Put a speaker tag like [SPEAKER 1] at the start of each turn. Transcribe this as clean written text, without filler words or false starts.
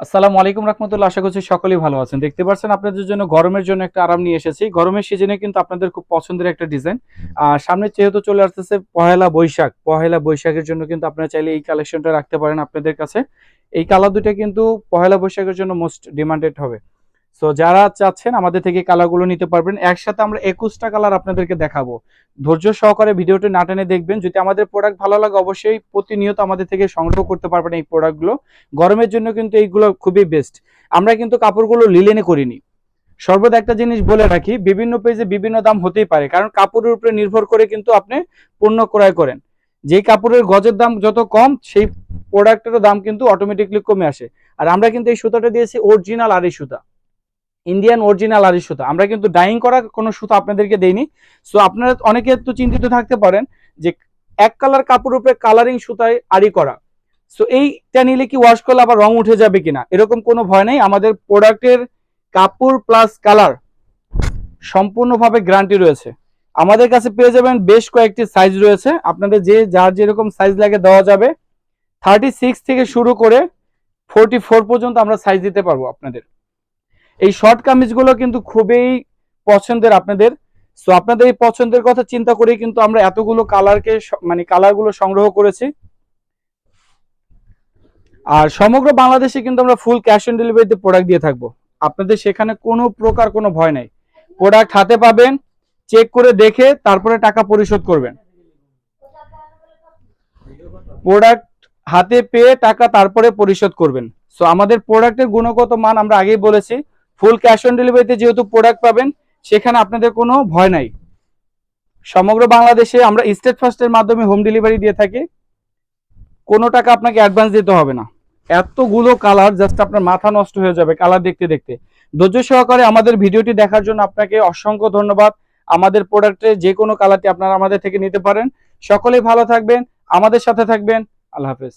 [SPEAKER 1] আসসালামু আলাইকুম রহমতুল্লাহ। আশা করছি সকলেই ভালো আছেন। দেখতে পাচ্ছেন আপনাদের জন্য গরমের জন্য একটা আরাম নিয়ে এসেছি। গরমের সিজনে কিন্তু আপনাদের খুব পছন্দের একটা ডিজাইন। আর সামনে যেহেতু চলে আসতেছে পহেলা বৈশাখ, পহেলা বৈশাখের জন্য কিন্তু আপনারা চাইলে এই কালেকশনটা রাখতে পারেন আপনাদের কাছে। এই কালার দুটো কিন্তু পহেলা বৈশাখের জন্য মোস্ট ডিমান্ডেড হবে। সো যারা চাচ্ছেন আমাদের থেকে কালারগুলো নিতে পারবেন। একসাথে আমরা 21টা কালার আপনাদেরকে দেখাবো। ধৈর্য সহকারে ভিডিওটি না টেনে দেখবেন। যদি আমাদের প্রোডাক্ট ভালো লাগে অবশ্যই প্রতিনিয়ত আমাদের থেকে সংগ্রহ করতে পারবেন এই প্রোডাক্টগুলো। গরমের জন্য কিন্তু এইগুলো খুবই বেস্ট। আমরা কিন্তু কাপড়গুলো লিলেনে করিনি। সর্বদা একটা জিনিস বলে রাখি, বিভিন্ন পেজে বিভিন্ন দাম হতেই পারে, কারণ কাপড়ের উপরে নির্ভর করে কিন্তু আপনি পণ্য ক্রয় করেন। যেই কাপড়ের গজের দাম যত কম সেই প্রোডাক্টেরও দাম কিন্তু অটোমেটিকলি কমে আসে। আর আমরা কিন্তু এই সুতাটা দিয়েছি অরিজিনাল আড়ি সুতা, ইন্ডিয়ান অরিজিনাল আড়ি সুতা। আমরা কিন্তু ডাইং করা কোনো সুতা আপনাদেরকে দেইনি। সো আপনারা অনেকে তো চিন্তিত থাকতে পারেন যে এক কালার কাপড়ের উপরে কালারিং সুতায় আড়ি করা, সো এইটা নিলে কি ওয়াশ করলে আবার রং উঠে যাবে কিনা, এরকম কোনো ভয় নেই। আমাদের প্রোডাক্টের কাপড় প্লাস কালার সম্পূর্ণভাবে গ্যারান্টি রয়েছে। আমাদের কাছে পেয়ে যাবেন বেশ কয়েকটি সাইজ রয়েছে, আপনাদের যে যার যেরকম সাইজ লাগে দেওয়া যাবে। 36 থেকে শুরু করে 44 পর্যন্ত আমরা সাইজ দিতে পারবো আপনাদের। এই শর্ট কামিজগুলো কিন্তু খুবই পছন্দের আপনাদের। সো আপনাদের এই পছন্দের কথা চিন্তা করে কিন্তু আমরা এতগুলো কালারকে মানে কালারগুলো সংগ্রহ করেছি। আর সমগ্র বাংলাদেশে কিন্তু আমরা ফুল ক্যাশ অন ডেলিভারিতে প্রোডাক্ট দিয়ে থাকবো। আপনাদের সেখানে কোনো প্রকার কোনো ভয় নাই। প্রোডাক্ট হাতে পাবেন, চেক করে দেখে তারপরে টাকা পরিশোধ করবেন। প্রোডাক্ট হাতে পেয়ে টাকা তারপরে পরিশোধ করবেন। সো আমাদের প্রোডাক্টের গুণগত মান আমরা আগেই বলেছি। ফুল ক্যাশ অন ডেলিভারিতে যেহেতু প্রোডাক্ট পাবেন, সেখানে আপনাদের কোনো ভয় নাই। সমগ্র বাংলাদেশে আমরা স্টেট ফার্স্টের মাধ্যমে হোম ডেলিভারি দিয়ে থাকি। কোনো টাকা আপনাকে অ্যাডভান্স দিতে হবে না। এতগুলো কালার জাস্ট আপনার মাথা নষ্ট হয়ে যাবে কালার দেখতে দেখতে। ধৈর্য সহকারে আমাদের ভিডিওটি দেখার জন্য আপনাকে অসংখ্য ধন্যবাদ। আমাদের প্রোডাক্টের যে কোনো কালারটি আপনারা আমাদের থেকে নিতে পারেন। সকলেই ভালো থাকবেন, আমাদের সাথে থাকবেন। আল্লাহ হাফেজ।